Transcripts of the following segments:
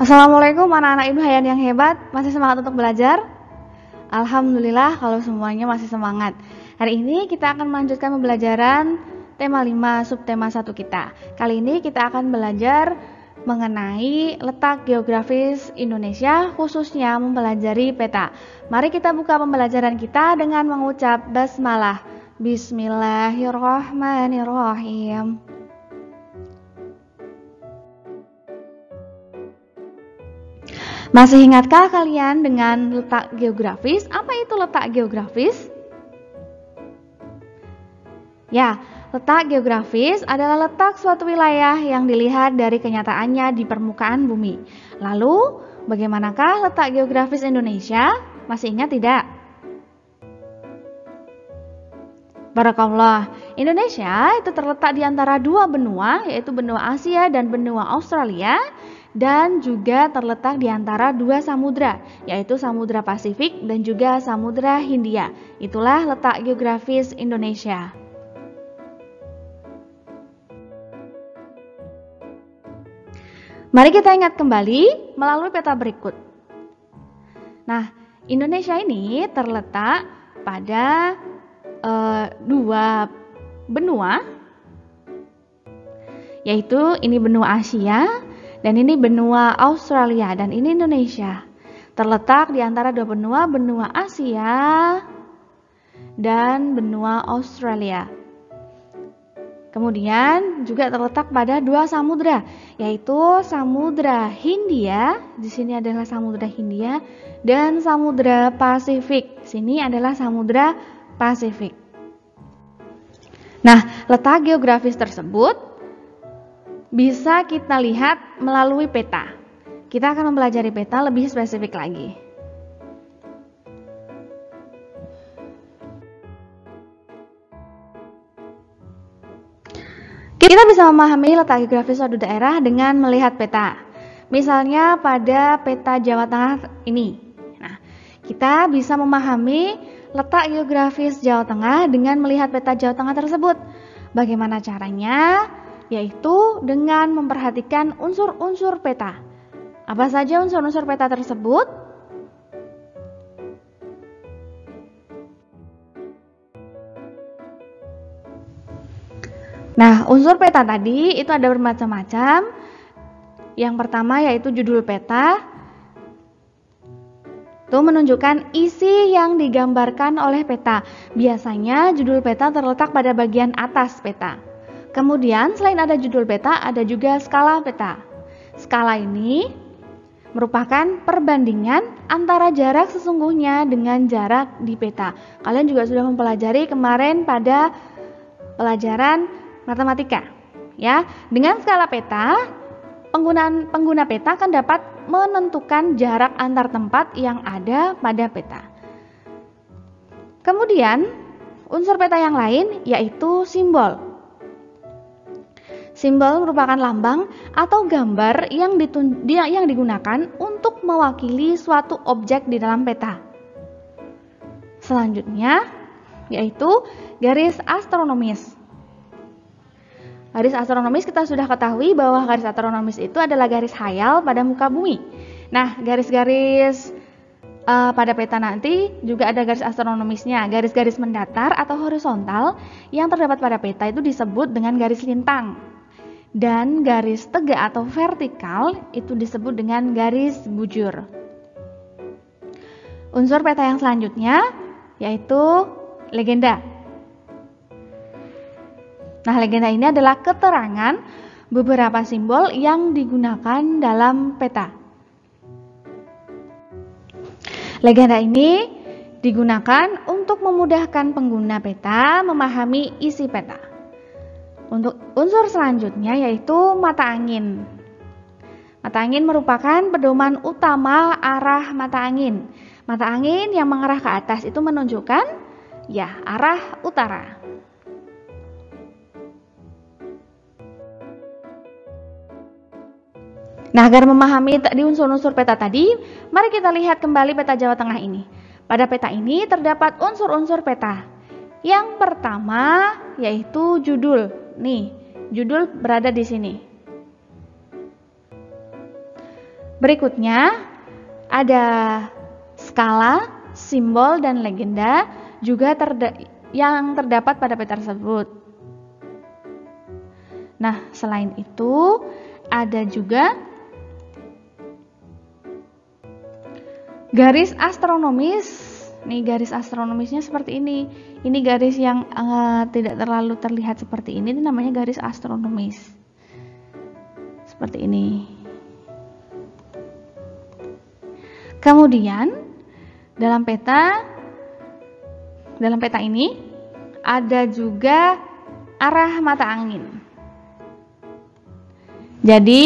Assalamualaikum anak-anak Ibu Hayan yang hebat, masih semangat untuk belajar? Alhamdulillah kalau semuanya masih semangat. Hari ini kita akan melanjutkan pembelajaran tema 5 subtema 1 kita. Kali ini kita akan belajar mengenai letak geografis Indonesia, khususnya mempelajari peta. Mari kita buka pembelajaran kita dengan mengucap basmalah. Bismillahirrahmanirrahim. Masih ingatkah kalian dengan letak geografis? Apa itu letak geografis? Ya, letak geografis adalah letak suatu wilayah yang dilihat dari kenyataannya di permukaan bumi. Lalu, bagaimanakah letak geografis Indonesia? Masih ingat tidak? Barakallah, Indonesia itu terletak di antara dua benua, yaitu benua Asia dan benua Australia, dan juga terletak di antara dua samudra, yaitu Samudra Pasifik dan juga Samudra Hindia. Itulah letak geografis Indonesia. Mari kita ingat kembali melalui peta berikut. Nah, Indonesia ini terletak pada dua benua, yaitu ini benua Asia dan ini benua Australia, dan ini Indonesia. Terletak di antara dua benua, benua Asia dan benua Australia. Kemudian juga terletak pada dua samudra, yaitu Samudra Hindia, di sini adalah Samudra Hindia, dan Samudra Pasifik. Sini adalah Samudra Pasifik. Nah, letak geografis tersebut bisa kita lihat melalui peta. Kita akan mempelajari peta lebih spesifik lagi. Kita bisa memahami letak geografis suatu daerah dengan melihat peta. Misalnya pada peta Jawa Tengah ini. Nah, kita bisa memahami letak geografis Jawa Tengah dengan melihat peta Jawa Tengah tersebut. Bagaimana caranya? Yaitu dengan memperhatikan unsur-unsur peta. Apa saja unsur-unsur peta tersebut? Nah, unsur peta tadi itu ada bermacam-macam. Yang pertama yaitu judul peta. Itu menunjukkan isi yang digambarkan oleh peta. Biasanya judul peta terletak pada bagian atas peta. Kemudian selain ada judul peta, ada juga skala peta. Skala ini merupakan perbandingan antara jarak sesungguhnya dengan jarak di peta. Kalian juga sudah mempelajari kemarin pada pelajaran matematika. Ya, dengan skala peta, pengguna peta akan dapat menentukan jarak antar tempat yang ada pada peta. Kemudian, unsur peta yang lain yaitu simbol. Simbol merupakan lambang atau gambar yang digunakan untuk mewakili suatu objek di dalam peta. Selanjutnya, yaitu garis astronomis. Garis astronomis kita sudah ketahui bahwa garis astronomis itu adalah garis khayal pada muka bumi. Nah, garis-garis pada peta nanti juga ada garis astronomisnya. Garis-garis mendatar atau horizontal yang terdapat pada peta itu disebut dengan garis lintang. Dan garis tegak atau vertikal itu disebut dengan garis bujur. Unsur peta yang selanjutnya yaitu legenda. Nah, legenda ini adalah keterangan beberapa simbol yang digunakan dalam peta. Legenda ini digunakan untuk memudahkan pengguna peta memahami isi peta. Untuk unsur selanjutnya yaitu mata angin. Mata angin merupakan pedoman utama arah mata angin. Mata angin yang mengarah ke atas itu menunjukkan arah utara. Nah, agar memahami di unsur-unsur peta tadi, mari kita lihat kembali peta Jawa Tengah ini. Pada peta ini terdapat unsur-unsur peta. Yang pertama yaitu judul. Nih, judul berada di sini. Berikutnya ada skala, simbol, dan legenda juga yang terdapat pada peta tersebut. Nah, selain itu ada juga garis astronomis. Nih, garis astronomisnya seperti ini. Ini garis yang tidak terlalu terlihat seperti ini namanya garis astronomis. Seperti ini. Kemudian dalam peta ini ada juga arah mata angin. Jadi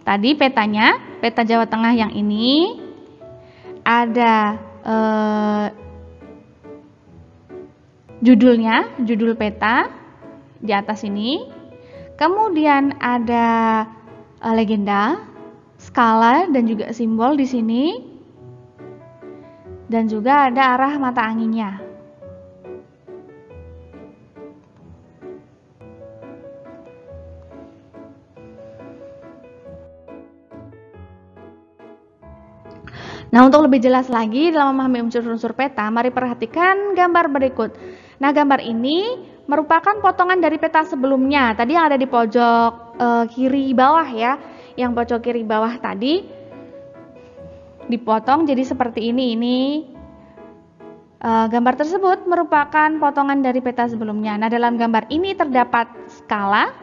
tadi petanya, peta Jawa Tengah yang ini ada judul peta di atas ini. Kemudian ada legenda, skala, dan juga simbol di sini. Dan juga ada arah mata anginnya. Nah, untuk lebih jelas lagi dalam memahami unsur-unsur peta, mari perhatikan gambar berikut. Nah, gambar ini merupakan potongan dari peta sebelumnya. Tadi yang ada di pojok kiri bawah ya. Yang pojok kiri bawah tadi dipotong jadi seperti ini. Gambar tersebut merupakan potongan dari peta sebelumnya. Nah, dalam gambar ini terdapat skala.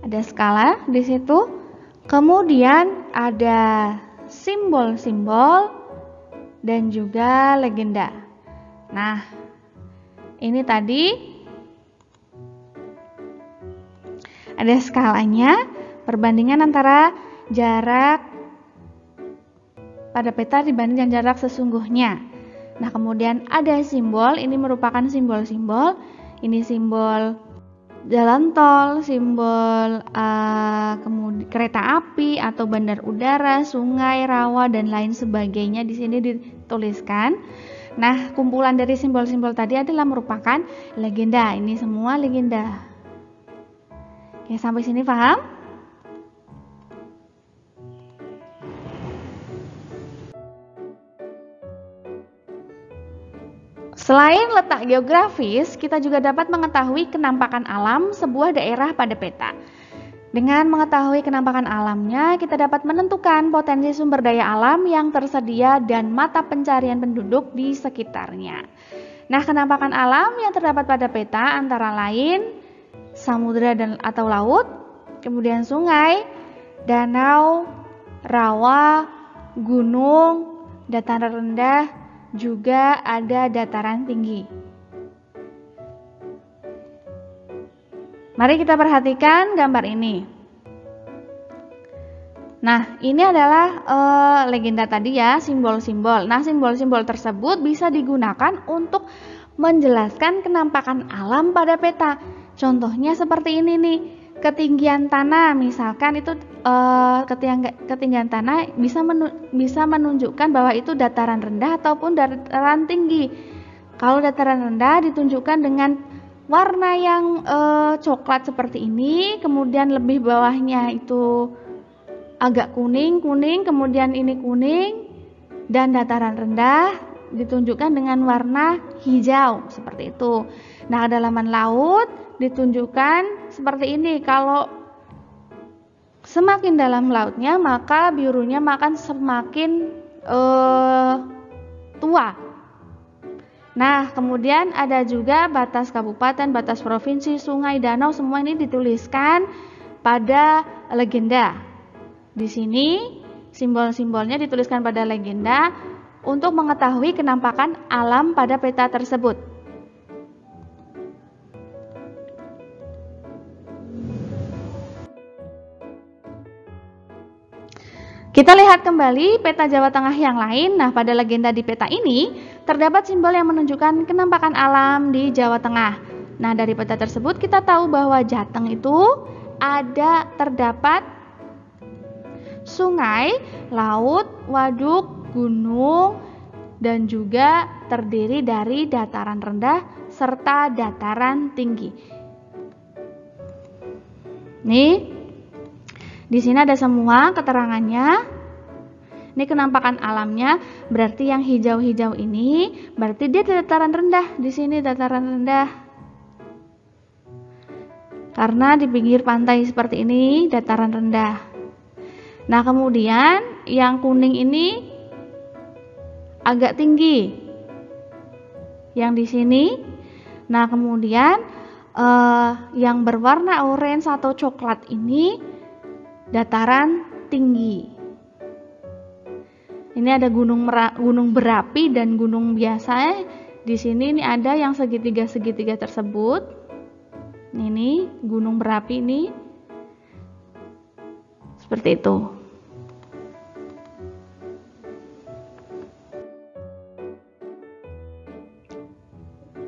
Ada skala di situ. Kemudian ada simbol-simbol dan juga legenda. Nah, ini tadi ada skalanya, perbandingan antara jarak pada peta dibanding jarak sesungguhnya. Nah, kemudian ada simbol, ini merupakan simbol-simbol. Ini simbol jalan tol, simbol kemudian kereta api atau bandar udara, sungai, rawa, dan lain sebagainya di sini dituliskan. Nah, kumpulan dari simbol-simbol tadi adalah merupakan legenda. Ini semua legenda. Oke, sampai sini paham? Selain letak geografis, kita juga dapat mengetahui kenampakan alam sebuah daerah pada peta. Dengan mengetahui kenampakan alamnya, kita dapat menentukan potensi sumber daya alam yang tersedia dan mata pencarian penduduk di sekitarnya. Nah, kenampakan alam yang terdapat pada peta antara lain samudera atau laut, kemudian sungai, danau, rawa, gunung, dataran rendah, juga ada dataran tinggi. Mari kita perhatikan gambar ini. Nah, ini adalah legenda tadi ya, simbol-simbol. Nah, simbol-simbol tersebut bisa digunakan untuk menjelaskan kenampakan alam pada peta. Contohnya seperti ini nih, ketinggian tanah. Misalkan itu ketinggian tanah bisa menunjukkan bahwa itu dataran rendah ataupun dataran tinggi. Kalau dataran rendah ditunjukkan dengan warna yang coklat seperti ini, kemudian lebih bawahnya itu agak kuning, kemudian ini kuning, dan dataran rendah ditunjukkan dengan warna hijau seperti itu. Nah, kedalaman laut ditunjukkan seperti ini. Kalau semakin dalam lautnya, maka birunya akan semakin tua. Nah, kemudian ada juga batas kabupaten, batas provinsi, sungai, danau, semua ini dituliskan pada legenda. Di sini simbol-simbolnya dituliskan pada legenda untuk mengetahui kenampakan alam pada peta tersebut. Kita lihat kembali peta Jawa Tengah yang lain. Nah, pada legenda di peta ini terdapat simbol yang menunjukkan kenampakan alam di Jawa Tengah. Nah, dari peta tersebut kita tahu bahwa Jateng itu terdapat sungai, laut, waduk, gunung, dan juga terdiri dari dataran rendah serta dataran tinggi. Nih, Di sini ada semua keterangannya. Ini kenampakan alamnya, berarti yang hijau-hijau ini berarti dia di dataran rendah. Di sini dataran rendah. Karena di pinggir pantai seperti ini dataran rendah. Nah, kemudian yang kuning ini agak tinggi. Yang di sini. Nah, kemudian yang berwarna orange atau coklat ini dataran tinggi. Ini ada gunung berapi dan gunung biasa. Di sini ini ada yang segitiga-segitiga tersebut. Ini gunung berapi ini. Seperti itu.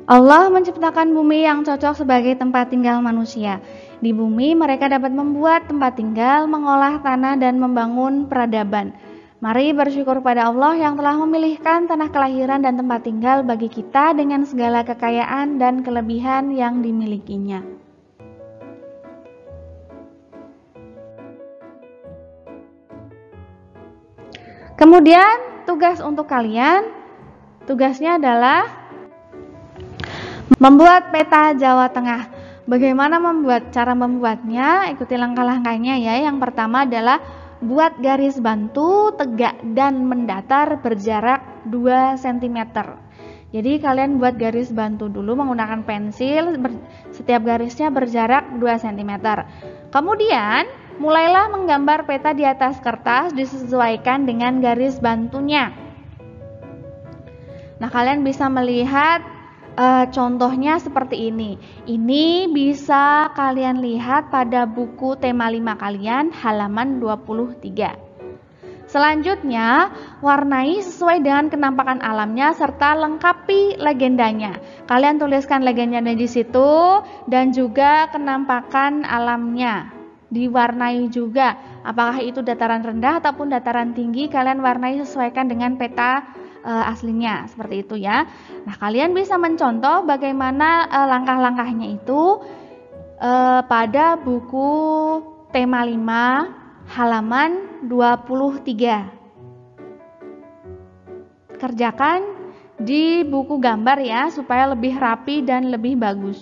Allah menciptakan bumi yang cocok sebagai tempat tinggal manusia. Di bumi mereka dapat membuat tempat tinggal, mengolah tanah dan membangun peradaban. Mari bersyukur pada Allah yang telah memilihkan tanah kelahiran dan tempat tinggal bagi kita dengan segala kekayaan dan kelebihan yang dimilikinya. Kemudian tugas untuk kalian, tugasnya adalah membuat peta Jawa Tengah. Bagaimana cara membuatnya? Ikuti langkah-langkahnya ya. Yang pertama adalah buat garis bantu tegak dan mendatar berjarak 2 cm. Jadi kalian buat garis bantu dulu menggunakan pensil, setiap garisnya berjarak 2 cm. Kemudian mulailah menggambar peta di atas kertas disesuaikan dengan garis bantunya. Nah, kalian bisa melihat contohnya seperti ini. Ini bisa kalian lihat pada buku tema 5 kalian halaman 23. Selanjutnya, warnai sesuai dengan kenampakan alamnya serta lengkapi legendanya. Kalian tuliskan legendanya di situ dan juga kenampakan alamnya. Diwarnai juga. Apakah itu dataran rendah ataupun dataran tinggi, kalian warnai sesuaikan dengan peta aslinya, seperti itu ya. Nah, kalian bisa mencontoh bagaimana langkah-langkahnya itu pada buku tema 5 halaman 23. Kerjakan di buku gambar ya, supaya lebih rapi dan lebih bagus.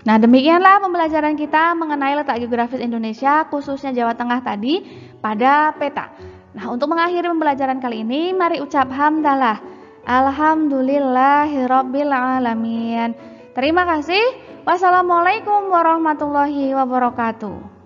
Nah, demikianlah pembelajaran kita mengenai letak geografis Indonesia, khususnya Jawa Tengah tadi, pada peta. Nah, untuk mengakhiri pembelajaran kali ini, mari ucap hamdalah. Alhamdulillahirabbil alamin. Terima kasih. Wassalamualaikum warahmatullahi wabarakatuh.